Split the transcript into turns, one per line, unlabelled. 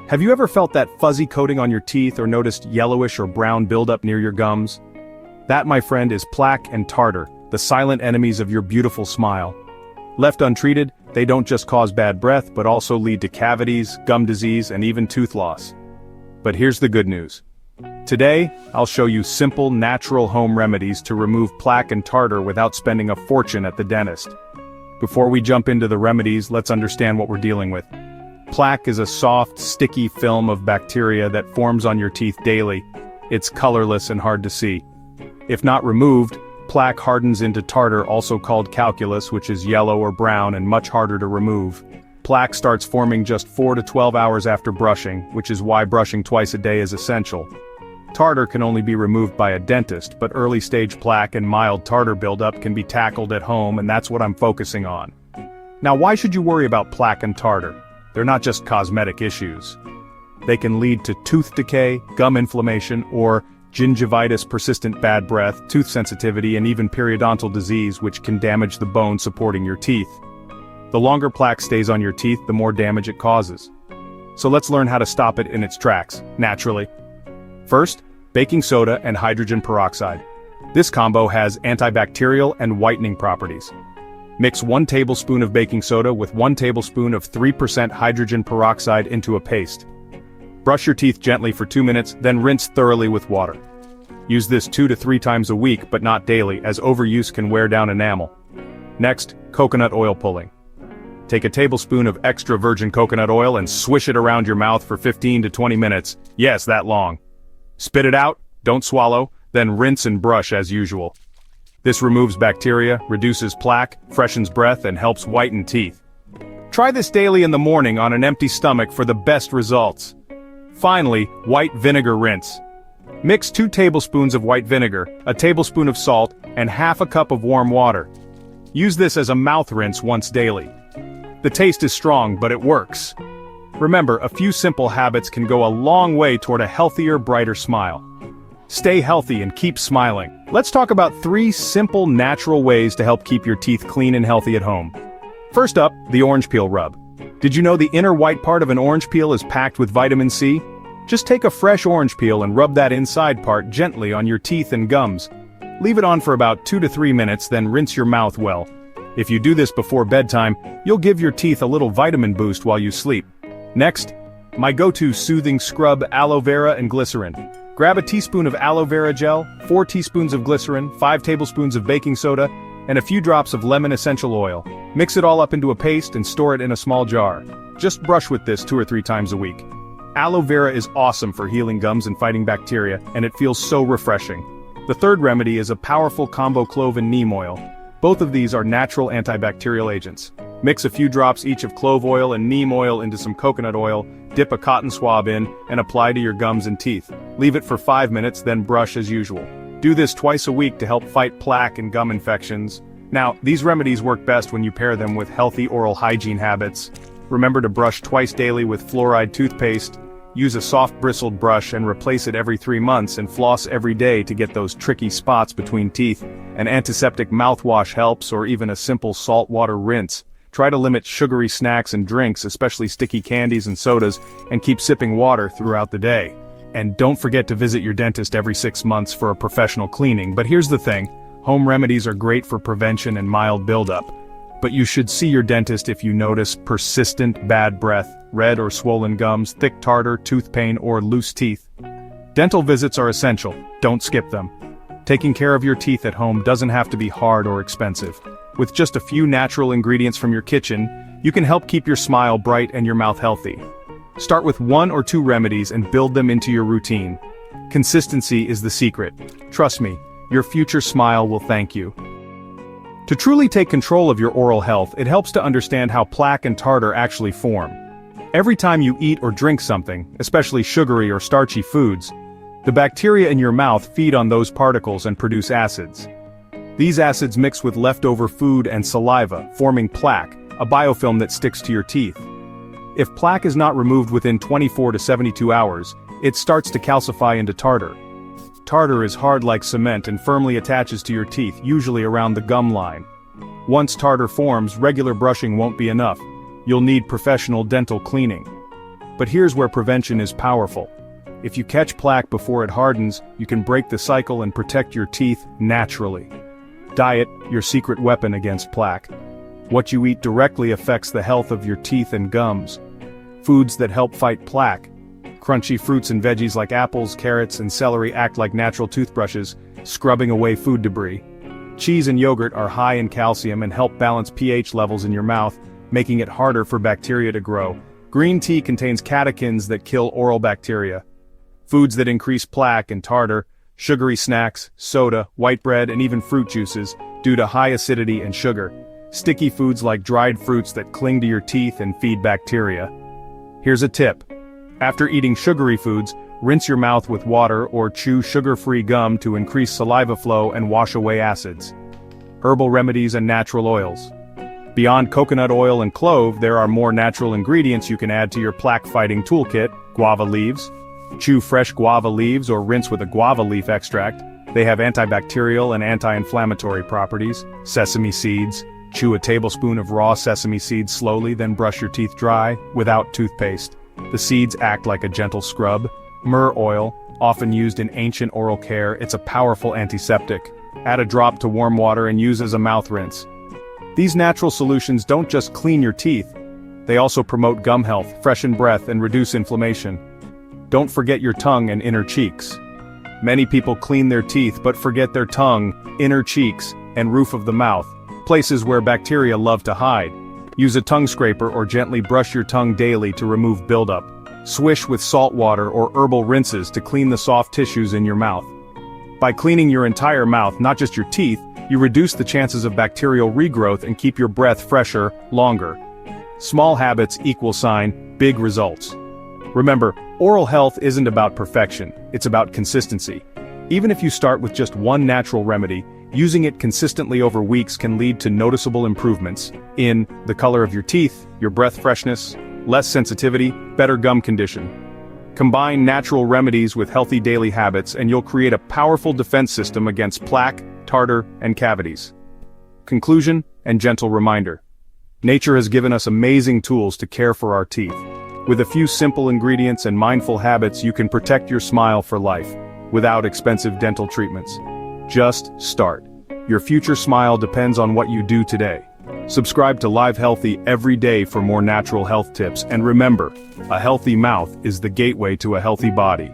Have you ever felt that fuzzy coating on your teeth or noticed yellowish or brown buildup near your gums? That, my friend, is plaque and tartar, the silent enemies of your beautiful smile. Left untreated, they don't just cause bad breath but also lead to cavities, gum disease, and even tooth loss. But here's the good news. Today, I'll show you simple, natural home remedies to remove plaque and tartar without spending a fortune at the dentist. Before we jump into the remedies, let's understand what we're dealing with. Plaque is a soft, sticky film of bacteria that forms on your teeth daily. It's colorless and hard to see. If not removed, plaque hardens into tartar, also called calculus, which is yellow or brown and much harder to remove. Plaque starts forming just 4 to 12 hours after brushing, which is why brushing twice a day is essential. Tartar can only be removed by a dentist, but early-stage plaque and mild tartar buildup can be tackled at home, and that's what I'm focusing on. Now, why should you worry about plaque and tartar? They're not just cosmetic issues. They can lead to tooth decay, gum inflammation, or gingivitis, persistent bad breath, tooth sensitivity, and even periodontal disease, which can damage the bone supporting your teeth. The longer plaque stays on your teeth, the more damage it causes. So let's learn how to stop it in its tracks, naturally. First, baking soda and hydrogen peroxide. This combo has antibacterial and whitening properties. Mix 1 tablespoon of baking soda with 1 tablespoon of 3% hydrogen peroxide into a paste. Brush your teeth gently for 2 minutes, then rinse thoroughly with water. Use this 2 to 3 times a week, but not daily, as overuse can wear down enamel. Next, coconut oil pulling. Take a tablespoon of extra virgin coconut oil and swish it around your mouth for 15 to 20 minutes. Yes, that long. Spit it out, don't swallow, then rinse and brush as usual. This removes bacteria, reduces plaque, freshens breath, and helps whiten teeth. Try this daily in the morning on an empty stomach for the best results. Finally, white vinegar rinse. Mix 2 tablespoons of white vinegar, a tablespoon of salt, and half a cup of warm water. Use this as a mouth rinse once daily. The taste is strong, but it works. Remember, a few simple habits can go a long way toward a healthier, brighter smile. Stay healthy and keep smiling. Let's talk about 3 simple, natural ways to help keep your teeth clean and healthy at home. First up, the orange peel rub. Did you know the inner white part of an orange peel is packed with vitamin C? Just take a fresh orange peel and rub that inside part gently on your teeth and gums. Leave it on for about 2 to 3 minutes, then rinse your mouth well. If you do this before bedtime, you'll give your teeth a little vitamin boost while you sleep. Next, my go-to soothing scrub: aloe vera and glycerin. Grab a teaspoon of aloe vera gel, 4 teaspoons of glycerin, 5 tablespoons of baking soda, and a few drops of lemon essential oil. Mix it all up into a paste and store it in a small jar. Just brush with this 2 or 3 times a week. Aloe vera is awesome for healing gums and fighting bacteria, and it feels so refreshing. The third remedy is a powerful combo clove and neem oil. Both of these are natural antibacterial agents. Mix a few drops each of clove oil and neem oil into some coconut oil, dip a cotton swab in, and apply to your gums and teeth. Leave it for 5 minutes, then brush as usual. Do this twice a week to help fight plaque and gum infections. Now, these remedies work best when you pair them with healthy oral hygiene habits. Remember to brush twice daily with fluoride toothpaste. Use a soft bristled brush and replace it every 3 months, and floss every day to get those tricky spots between teeth. An antiseptic mouthwash helps, or even a simple salt water rinse. Try to limit sugary snacks and drinks, especially sticky candies and sodas, and keep sipping water throughout the day. And don't forget to visit your dentist every 6 months for a professional cleaning. But here's the thing, home remedies are great for prevention and mild buildup. But you should see your dentist if you notice persistent bad breath, red or swollen gums, thick tartar, tooth pain, or loose teeth. Dental visits are essential, don't skip them. Taking care of your teeth at home doesn't have to be hard or expensive. With just a few natural ingredients from your kitchen, you can help keep your smile bright and your mouth healthy. Start with 1 or 2 remedies and build them into your routine. Consistency is the secret. Trust me, your future smile will thank you. To truly take control of your oral health, it helps to understand how plaque and tartar actually form. Every time you eat or drink something, especially sugary or starchy foods, the bacteria in your mouth feed on those particles and produce acids. These acids mix with leftover food and saliva, forming plaque, a biofilm that sticks to your teeth. If plaque is not removed within 24 to 72 hours, it starts to calcify into tartar. Tartar is hard like cement and firmly attaches to your teeth, usually around the gum line. Once tartar forms, regular brushing won't be enough. You'll need professional dental cleaning. But here's where prevention is powerful. If you catch plaque before it hardens, you can break the cycle and protect your teeth naturally. Diet, your secret weapon against plaque. What you eat directly affects the health of your teeth and gums. Foods that help fight plaque. Crunchy fruits and veggies like apples, carrots, and celery act like natural toothbrushes, scrubbing away food debris. Cheese and yogurt are high in calcium and help balance pH levels in your mouth, making it harder for bacteria to grow. Green tea contains catechins that kill oral bacteria. Foods that increase plaque and tartar, sugary snacks, soda, white bread, and even fruit juices, due to high acidity and sugar. Sticky foods like dried fruits that cling to your teeth and feed bacteria. Here's a tip. After eating sugary foods, rinse your mouth with water or chew sugar-free gum to increase saliva flow and wash away acids. Herbal remedies and natural oils. Beyond coconut oil and clove, there are more natural ingredients you can add to your plaque-fighting toolkit. Guava leaves. Chew fresh guava leaves or rinse with a guava leaf extract. They have antibacterial and anti-inflammatory properties. Sesame seeds. Chew a tablespoon of raw sesame seeds slowly, then brush your teeth dry, without toothpaste. The seeds act like a gentle scrub. Myrrh oil, often used in ancient oral care, it's a powerful antiseptic. Add a drop to warm water and use as a mouth rinse. These natural solutions don't just clean your teeth, they also promote gum health, freshen breath, and reduce inflammation. Don't forget your tongue and inner cheeks. Many people clean their teeth but forget their tongue, inner cheeks, and roof of the mouth, places where bacteria love to hide. Use a tongue scraper or gently brush your tongue daily to remove buildup. Swish with salt water or herbal rinses to clean the soft tissues in your mouth. By cleaning your entire mouth, not just your teeth, you reduce the chances of bacterial regrowth and keep your breath fresher, longer. Small habits equal big results. Remember, oral health isn't about perfection, it's about consistency. Even if you start with just one natural remedy, using it consistently over weeks can lead to noticeable improvements in the color of your teeth, your breath freshness, less sensitivity, better gum condition. Combine natural remedies with healthy daily habits and you'll create a powerful defense system against plaque, tartar, and cavities. Conclusion and gentle reminder. Nature has given us amazing tools to care for our teeth. With a few simple ingredients and mindful habits, you can protect your smile for life, without expensive dental treatments. Just start. Your future smile depends on what you do today. Subscribe to Live Healthy every day for more natural health tips, and remember, a healthy mouth is the gateway to a healthy body.